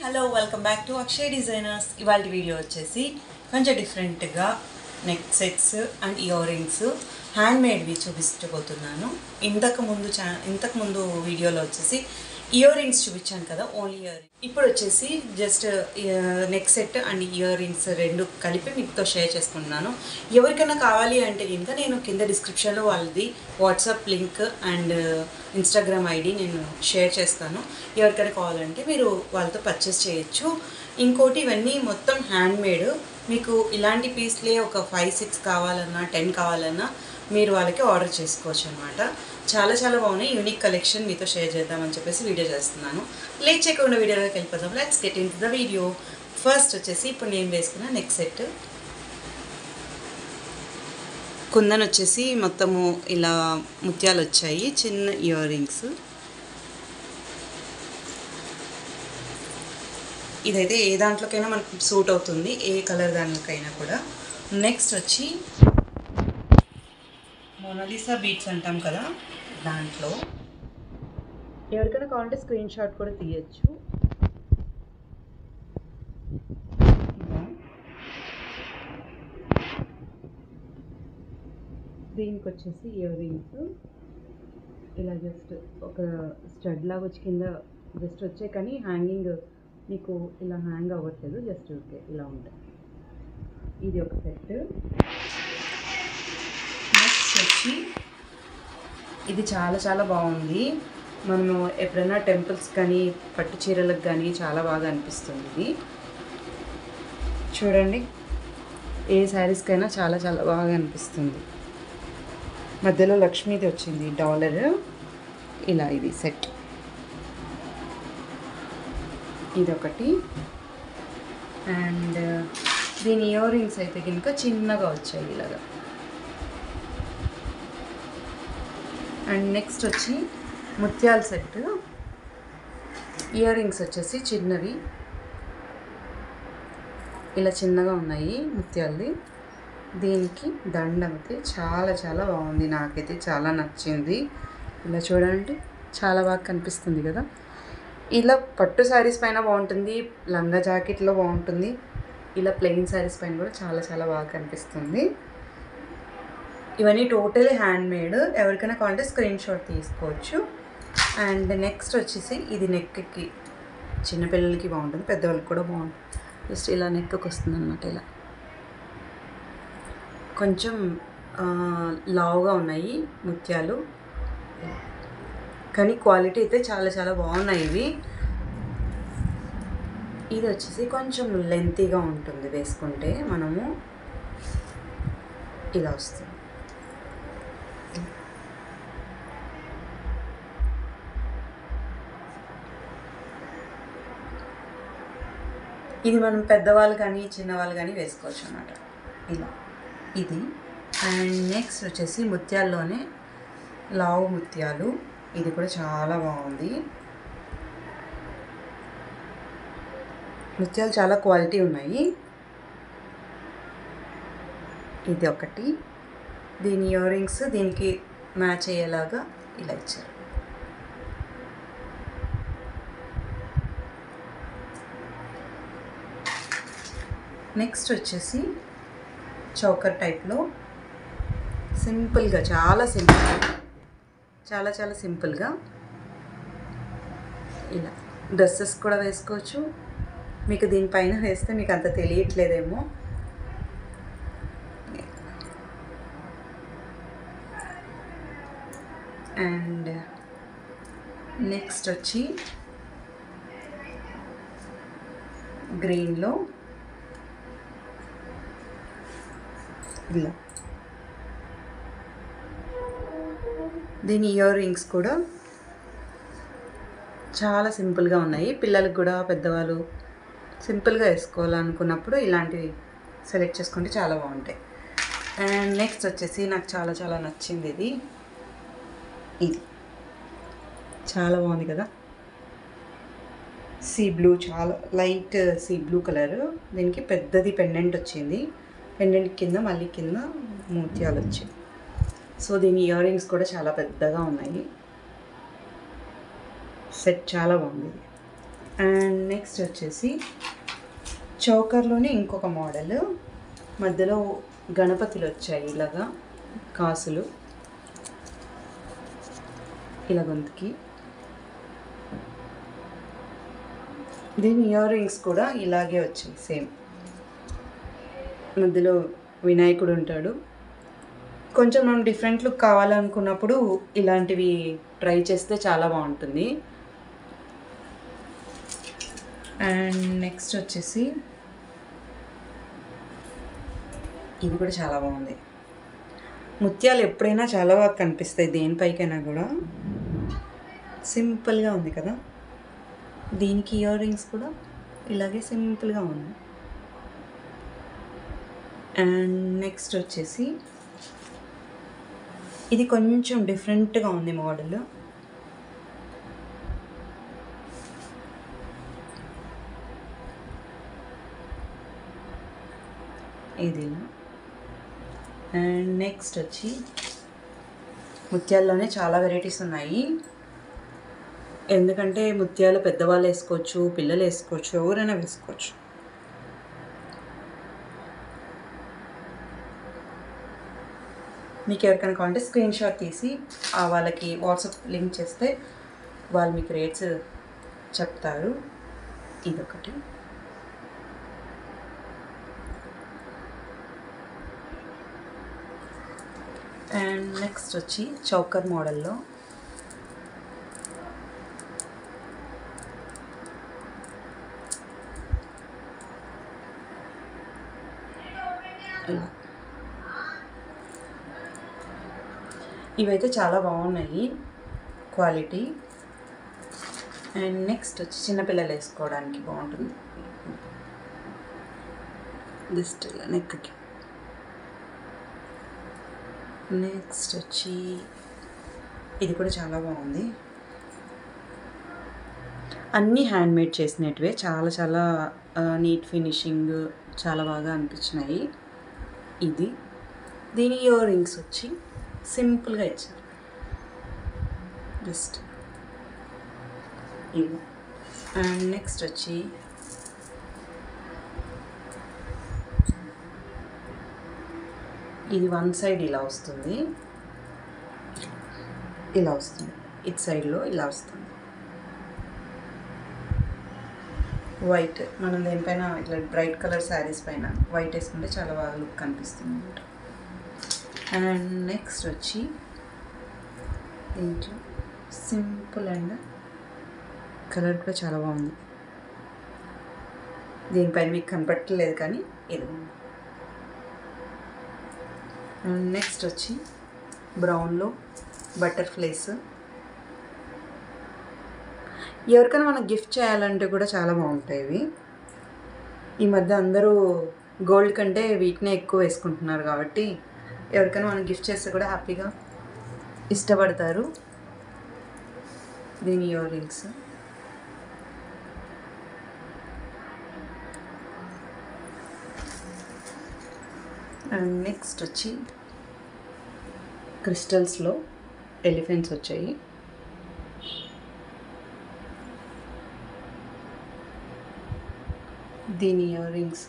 Hello welcome back to Akshay designers. ఇవాళ video వచ్చేసి కొంచెం డిఫరెంట్గా neck sets and earrings hand మేడ్వి చూపించబోతున్నాను. ఇంతకుముందు వీడియోలో వచ్చేసి ఇయర్ రింగ్స్ చూపించాను కదా, ఓన్లీ ఇయర్ రింగ్స్. ఇప్పుడు వచ్చేసి just neck set and ear rings రెండు కలిపి మీతో షేర్ చేసుకుంటున్నాను. ఎవరికైనా కావాలి అంటే కనుక నేను కింద డిస్క్రిప్షన్లో వాళ్ళది WhatsApp link and Instagram ID నేను షేర్ చేస్తాను. ఎవరికైనా కావాలంటే మీరు వాళ్ళతో పర్చేస్ చేయొచ్చు. ఇంకోటి ఇవన్నీ మొత్తం హ్యాండ్ మేడ్. మీకు ఇలాంటి పీస్లే ఒక 5-6 కావాలన్నా 10 కావాలన్నా మీరు వాళ్ళకి ఆర్డర్ చేసుకోవచ్చు అనమాట. చాలా చాలా బాగున్నాయి. యూనిక్ కలెక్షన్ మీతో షేర్ చేద్దామని చెప్పేసి వీడియో చేస్తున్నాను. లేట్ చేయకుండా వీడియోలోకి వెళ్ళిపోదాం. Let's get in to the video. First వచ్చేసి ఇప్పుడు నేను వేసుకున్న నెక్ సెట్. కుందన్ వచ్చేసి మొత్తము ఇలా ముత్యాలు వచ్చాయి, చిన్న ఇయర్ రింగ్స్. ఇదైతే ఏ దాంట్లోకైనా మనకు సూట్ అవుతుంది, ఏ కలర్ దానికైనా కూడా. నెక్స్ట్ వచ్చి మోనాలిసా బీట్స్ అంటాం కదా, దాంట్లో ఎవరికైనా కావాలంటే స్క్రీన్ షాట్ కూడా తీయచ్చు. దీనికి వచ్చేసి ఇయర్ రింగ్స్ ఇలా జస్ట్ ఒక స్టడ్ లాగా వచ్చి కింద జస్ట్ వచ్చాయి, కానీ హ్యాంగింగ్ మీకు ఇలా హ్యాంగ్ అవ్వట్లేదు, జస్ట్ ఓకే ఇలా ఉంటాయి. ఇది ఒక సెట్. నెక్స్ట్ వచ్చి ఇది చాలా చాలా బాగుంది. మనము ఎప్పుడైనా టెంపుల్స్ కానీ పట్టు చీరలకు కానీ చాలా బాగా అనిపిస్తుంది. ఇది చూడండి, ఏ శారీస్కైనా చాలా చాలా బాగా అనిపిస్తుంది. మధ్యలో లక్ష్మీది వచ్చింది డాలర్. ఇలా ఇది సెట్. ఇదొకటి. అండ్ దీని ఇయర్ రింగ్స్ అయితే కనుక చిన్నగా వచ్చాయి ఇలాగా. అండ్ నెక్స్ట్ వచ్చి ముత్యాల సెట్. ఇయర్ రింగ్స్ వచ్చేసి చిన్నవి ఇలా చిన్నగా ఉన్నాయి ముత్యాలది. దీనికి దండం అయితే చాలా చాలా బాగుంది, నాకైతే చాలా నచ్చింది. ఇలా చూడండి, చాలా బాగా కనిపిస్తుంది కదా. ఇలా పట్టు శారీస్ పైన బాగుంటుంది, లంగా జాకెట్లో బాగుంటుంది, ఇలా ప్లెయిన్ శారీస్ పైన కూడా చాలా చాలా బాగా కనిపిస్తుంది. ఇవన్నీ టోటలీ హ్యాండ్ మేడ్. ఎవరికైనా కావాలంటే స్క్రీన్ షాట్ తీసుకోవచ్చు. అండ్ నెక్స్ట్ వచ్చేసి ఇది నెక్కి చిన్నపిల్లలకి బాగుంటుంది, పెద్దవాళ్ళకి కూడా బాగుంటుంది. జస్ట్ ఇలా నెక్కి వస్తుంది అన్నమాట. ఇలా కొంచెం లావుగా ఉన్నాయి ముత్యాలు, కానీ క్వాలిటీ అయితే చాలా చాలా బాగున్నాయి ఇవి. ఇది వచ్చేసి కొంచెం లెంతీగా ఉంటుంది, వేసుకుంటే మనము ఇలా వస్తుంది. ఇది మనం పెద్దవాళ్ళు కానీ చిన్నవాళ్ళు కానీ వేసుకోవచ్చు అన్నమాట. ఇలా ఇది. అండ్ నెక్స్ట్ వచ్చేసి ముత్యాల్లోనే లావు ముత్యాలు. ఇది కూడా చాలా బాగుంది. ముత్యాలు చాలా క్వాలిటీ ఉన్నాయి. ఇది ఒకటి. దీని ఇయర్ రింగ్స్ దీనికి మ్యాచ్ అయ్యేలాగా ఇలా ఇచ్చారు. నెక్స్ట్ వచ్చేసి చౌకర్ టైప్లో సింపుల్గా, చాలా సింపుల్గా, చాలా చాలా సింపుల్గా ఇలా డ్రెస్సెస్ కూడా వేసుకోవచ్చు. మీకు దీనిపైన వేస్తే మీకు అంత తెలియట్లేదేమో. అండ్ నెక్స్ట్ వచ్చి గ్రీన్లో ఇలా. దీని ఇయర్ రింగ్స్ కూడా చాలా సింపుల్గా ఉన్నాయి. పిల్లలకు కూడా, పెద్దవాళ్ళు సింపుల్గా వేసుకోవాలనుకున్నప్పుడు ఇలాంటివి సెలెక్ట్ చేసుకుంటే చాలా బాగుంటాయి. అండ్ నెక్స్ట్ వచ్చేసి నాకు చాలా చాలా నచ్చింది ఇది. ఇది చాలా బాగుంది కదా, సీ బ్లూ, చాలా లైట్ సీ బ్లూ కలర్. దీనికి పెద్దది పెండెంట్ వచ్చింది. పెండెంట్ కింద మళ్ళీ కింద ముత్యాలు వచ్చాయి. సో దీని ఇయర్ రింగ్స్ కూడా చాలా పెద్దగా ఉన్నాయి. సెట్ చాలా బాగుంది. అండ్ నెక్స్ట్ వచ్చేసి చౌకర్లోనే ఇంకొక మోడల్, మధ్యలో గణపతులు వచ్చాయి ఇలాగా, కాసులు ఇలా గొంతుకి. దీని ఇయర్ రింగ్స్ కూడా ఇలాగే వచ్చాయి సేమ్, మధ్యలో వినాయకుడు ఉంటాడు. కొంచెం మనం డిఫరెంట్ లుక్ కావాలనుకున్నప్పుడు ఇలాంటివి ట్రై చేస్తే చాలా బాగుంటుంది. అండ్ నెక్స్ట్ వచ్చేసి ఇది కూడా చాలా బాగుంది. ముత్యాలు ఎప్పుడైనా చాలా బాగా కనిపిస్తాయి దేనిపైకైనా కూడా. సింపుల్గా ఉంది కదా. దీనికి ఇయర్ రింగ్స్ కూడా ఇలాగే సింపుల్గా ఉంది. అండ్ నెక్స్ట్ వచ్చేసి ఇది కొంచెం డిఫరెంట్గా ఉంది మోడల్. ఇది. అండ్ నెక్స్ట్ వచ్చి ముత్యాల్లోనే చాలా వెరైటీస్ ఉన్నాయి. ఎందుకంటే ముత్యాలు పెద్దవాళ్ళు వేసుకోవచ్చు, పిల్లలు వేసుకోవచ్చు, ఎవరైనా వేసుకోవచ్చు. మీకు ఎవరికైనా కావాలంటే స్క్రీన్ షాట్ తీసి వాళ్ళకి వాట్సాప్ లింక్ చేస్తే వాళ్ళు మీకు రేట్స్ చెప్తారు. ఇదొకటి. అండ్ నెక్స్ట్ వచ్చి చౌకర్ మోడల్లో ఇవైతే చాలా బాగున్నాయి క్వాలిటీ. అండ్ నెక్స్ట్ వచ్చి చిన్నపిల్లలు వేసుకోవడానికి బాగుంటుంది. జస్ట్ ఇలా నెక్కి. నెక్స్ట్ వచ్చి ఇది కూడా చాలా బాగుంది. అన్నీ హ్యాండ్మేడ్ చేసినట్టువే, చాలా చాలా నీట్ ఫినిషింగ్, చాలా బాగా అనిపించినాయి. ఇది. దీని ఇయర్ రింగ్స్ వచ్చి సింపుల్గా ఇచ్చారు, జస్ట్ ఇలా. అండ్ నెక్స్ట్ వచ్చి ఇది వన్ సైడ్ ఇలా వస్తుంది, ఇలా వస్తుంది, ఇటు సైడ్లో ఇలా వస్తుంది. వైట్, మనం దేనిపైన ఇట్లా బ్రైట్ కలర్ శారీస్ పైన వైట్ వేసుకుంటే చాలా బాగా లుక్ కనిపిస్తుంది అన్నమాట. అండ్ నెక్స్ట్ వచ్చి ఇంట్లో సింపుల్ అండ్ కలర్ కూడా చాలా బాగుంది. దీనిపైన మీకు కనపట్టలేదు కానీ ఇది. అండ్ నెక్స్ట్ వచ్చి బ్రౌన్లో బటర్ఫ్లైస్. ఎవరికైనా మనం గిఫ్ట్ చేయాలంటే కూడా చాలా బాగుంటాయి ఇవి. ఈ మధ్య అందరూ గోల్డ్ కంటే వీటినే ఎక్కువ వేసుకుంటున్నారు కాబట్టి ఎవరికైనా మనం గిఫ్ట్ చేస్తే కూడా హ్యాపీగా ఇష్టపడతారు. దీని ఇయర్ రింగ్స్. అండ్ నెక్స్ట్ వచ్చి క్రిస్టల్స్లో ఎలిఫెంట్స్ వచ్చాయి. దీని ఇయర్ రింగ్స్.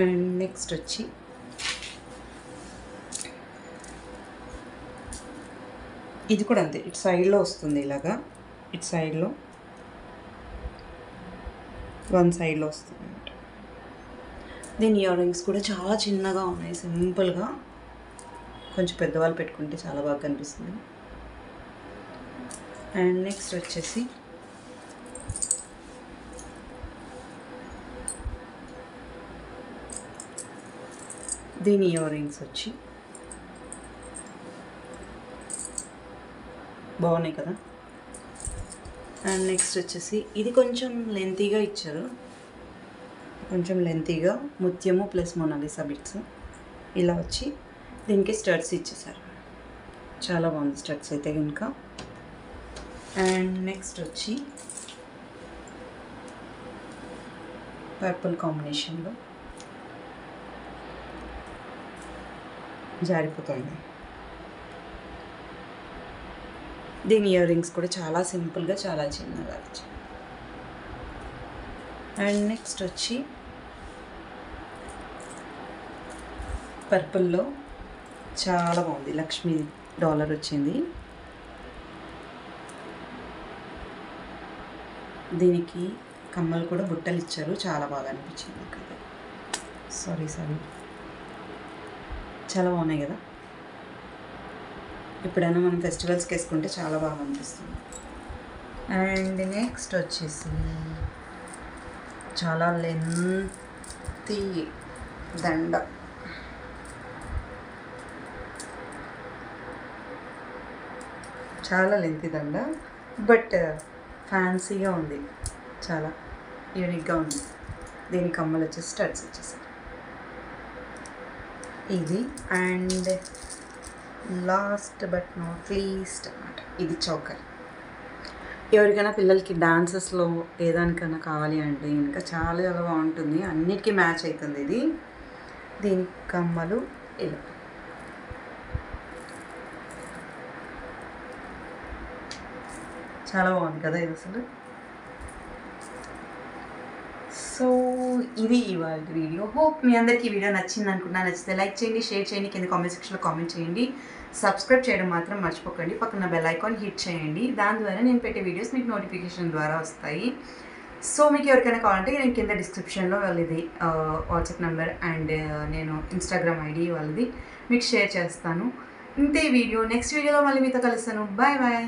అండ్ నెక్స్ట్ వచ్చి ఇది కూడా అంతే, ఇటు సైడ్లో వస్తుంది ఇలాగా, ఇటు సైడ్లో వన్ సైడ్లో వస్తుంది అన్నమాట. దీని ఇయర్ రింగ్స్ కూడా చాలా చిన్నగా ఉన్నాయి, సింపుల్గా. కొంచెం పెద్దవాళ్ళు పెట్టుకుంటే చాలా బాగా కనిపిస్తుంది. అండ్ నెక్స్ట్ వచ్చేసి దీని ఇయర్ రింగ్స్ వచ్చి బాగున్నాయి కదా. అండ్ నెక్స్ట్ వచ్చేసి ఇది కొంచెం లెంతీగా ఇచ్చారు, కొంచెం లెంతీగా ముత్యము ప్లస్ మొనాలిసా బిట్స్ ఇలా వచ్చి దీనికి స్టడ్స్ ఇచ్చేసారు. చాలా బాగుంది స్టడ్స్ అయితే కనుక. అండ్ నెక్స్ట్ వచ్చి పర్పుల్ కాంబినేషన్లో జారిపోతుంది. దీని ఇయర్ రింగ్స్ కూడా చాలా సింపుల్గా చాలా చిన్నగా వచ్చాయి. అండ్ నెక్స్ట్ వచ్చి పర్పుల్లో చాలా బాగుంది, లక్ష్మీ డాలర్ వచ్చింది. దీనికి కమ్మలు కూడా బుట్టలు ఇచ్చారు, చాలా బాగా అనిపించింది నాకు. సారీ చాలా బాగున్నాయి కదా. ఎప్పుడైనా మనం ఫెస్టివల్స్కి వేసుకుంటే చాలా బాగా అనిపిస్తుంది. అండ్ నెక్స్ట్ వచ్చేసి చాలా లెంతీ దండ, చాలా లెంతీ దండ, బట్ ఫ్యాన్సీగా ఉంది, చాలా యూనిక్గా ఉంది. దీని కమ్మలు వచ్చేసి స్టడ్స్ వచ్చేసాయి ఇది. And last but not least అన్నమాట, ఇది చౌకర్. ఎవరికైనా పిల్లలకి డాన్సెస్లో ఏదానికైనా కావాలి అంటే ఇంకా చాలా చాలా బాగుంటుంది, అన్నిటికీ మ్యాచ్ అవుతుంది ఇది. దీని కమ్మలు ఇలా చాలా బాగుంది కదా ఇది అసలు. సో ఇది ఇవాళ వీడియో. హోప్ మీ అందరికీ ఈ వీడియో నచ్చింది అనుకుంటున్నా. నచ్చితే లైక్ చేయండి, షేర్ చేయండి, కింద కామెంట్ సెక్షన్లో కామెంట్ చేయండి. సబ్స్క్రైబ్ చేయడం మాత్రం మర్చిపోకండి. పక్కన బెల్ ఐకాన్ హిట్ చేయండి, దాని ద్వారా నేను పెట్టే వీడియోస్ మీకు నోటిఫికేషన్ ద్వారా వస్తాయి. సో మీకు ఎవరికైనా కావాలంటే నేను కింద డిస్క్రిప్షన్లో వాళ్ళది వాట్సాప్ నెంబర్ అండ్ నేను ఇన్స్టాగ్రామ్ ఐడి వాళ్ళది మీకు షేర్ చేస్తాను. ఇంతే వీడియో. నెక్స్ట్ వీడియోలో మళ్ళీ మీతో కలుస్తాను. Bye bye.